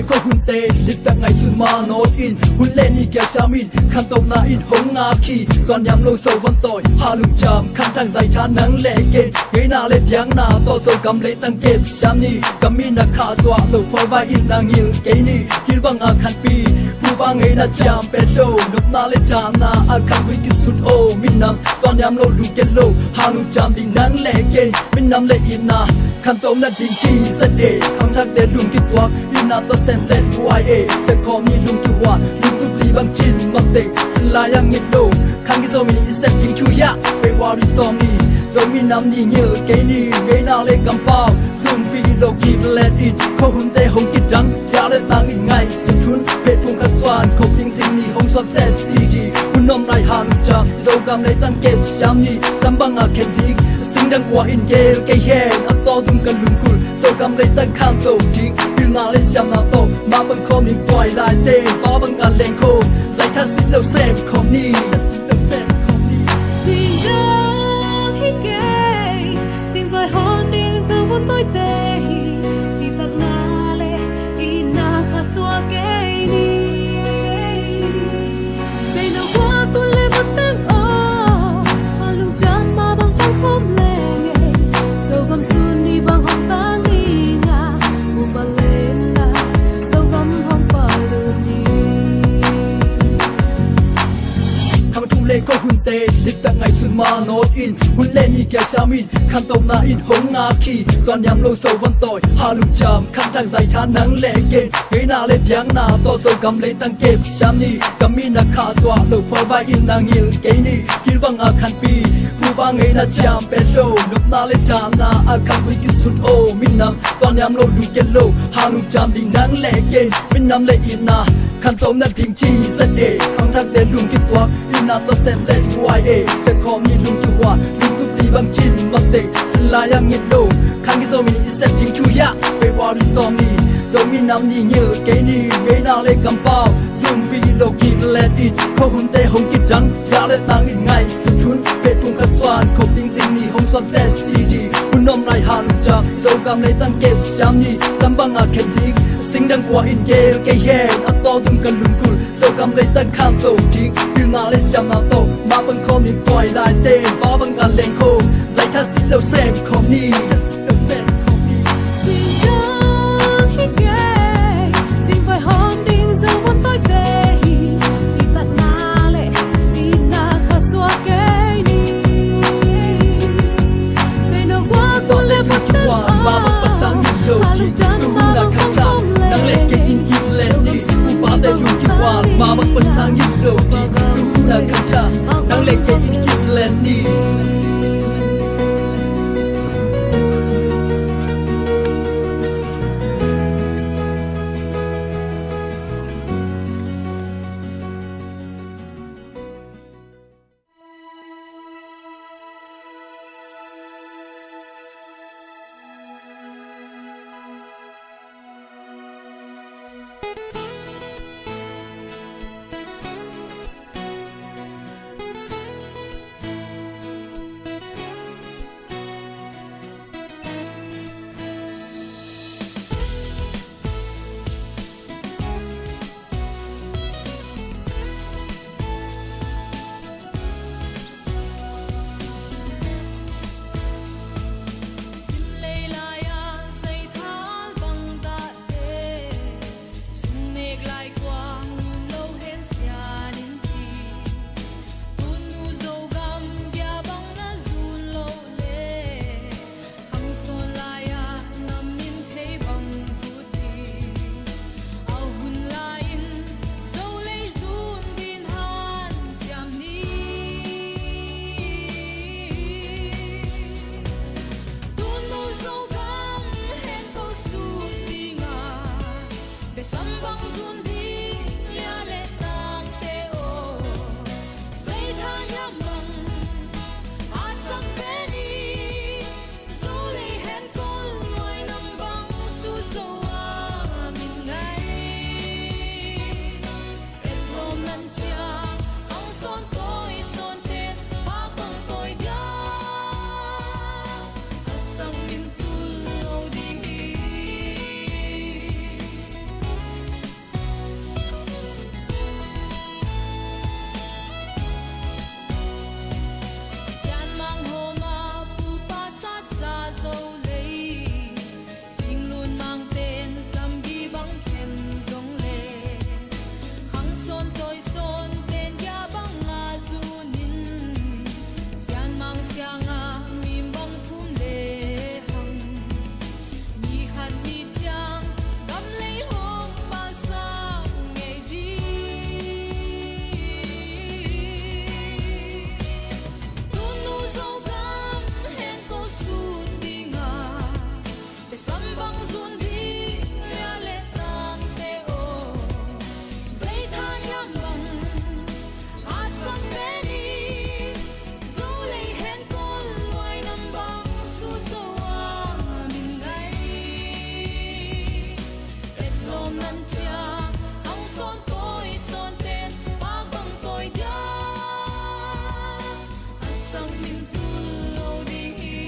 ko hunte lita ngai sun ma not in hun le ni kya shamin khan to na in hong nga khi toàn nham lo so van toy ha lu jam khan chang zai tha nang le ke ngai na le byang na to so kam le tang ke sham ni kami na kha swa lo phoi vai in na ngil ke ni kil bang a khan pi pu ba ngai na jam pe lo nop na le cha na a khan wi ki sut o min nam toàn nham lo lu ke lo ha lu jam ding nang le ke min nam le in na khan to na ding chi zat e khang thak de lung ki twa in na to sen sen why e se khom ni lung ki wa lung tu pli bang chin mak te sin la yang ngit lo khang ki zo mi set ting chu ya pe wa ri som ni zo mi nam ni ngil ke ni ngai na le kam pao zum pi lo ki let it ko hun te hong ki jang ya le tang in ngai sin chun pe thung kha swan ko ting sing ni hong swan se cd hun nom nai han cha zo kam le tang ke sham ni sam bang a ken dik sing dang kwa in gel ke hen a to dum kan lung kul so kam le tang kham to jing bil na le sham na to ma bang ko mi poi lai te fa bang a leng ko zai tha sit lo sem khom ni tôi tê chỉ tắc na lệ khi na khá xóa cái đi say nào qua tôi lên một tiếng ô hoa lung chăm mà bằng phong phong lệ dâu gầm xuân đi bằng hồng ta nghi ngà u bằng lên là dâu gầm hồng pa lươn đi khang tu le ko hun te lit ta ngai sun ma not in hun le ni kya shamin khan to na in hong nga khi toàn nham lo so van toy ha lu jam khan chang zai tha nang le ke ngai na le byang na to so kam le tang ke sham ni kami na kha swa lo phoi vai in na ngil ke ni kil bang a khan pi pu ba ngai na jam pe lo nop na le cha na a khan wi ki sut o min nam toàn nham lo lu ke lo ha lu jam ding nang le ke min nam le in na khan to na ding chi zat e khang thak de lung ki twa in na to sem set why e se khom ni lung ki wa lung tu pi bang chin mak te sin la yang ngit lo khang ki zo mi set ting chu ya pe wa ri som ni zo mi nam ni ngil ke ni ngai na le kam pao zum pi lo ki let it ko hun te hong ki jang ya le tang in ngai su chun pe thung kha swan ko ting sing ni hong swan se cd hun nom nai han cha zo kam le tang ke sham ni sam bang a ken dik sing dang kwa in gel ke hen a to dum kan lung kul so kam le tang kham to dik bil na le sham na to ma bang ko mi poi lai te fa bang a leng ko zai tha sit lo sem khom ni mà bật bật sang những đầu đi đủ là khăn cha đang lệ cái in kịp lên đi sambang zundi ya le tang te o dây than nhắm bằng asam beni zo le hen con loài nằm băng su zo a mình ngay et lom nan chia ang son tôi son ten ba băng tôi dia asam min tu o ding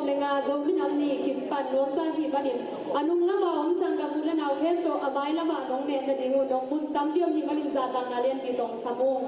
lenga zomin amni kimpan nom ta hi banin anung lama om sangga mulan au hem to abai lama nong ne na dingu nong mun tam diom hi banin za tang na len bi tong samung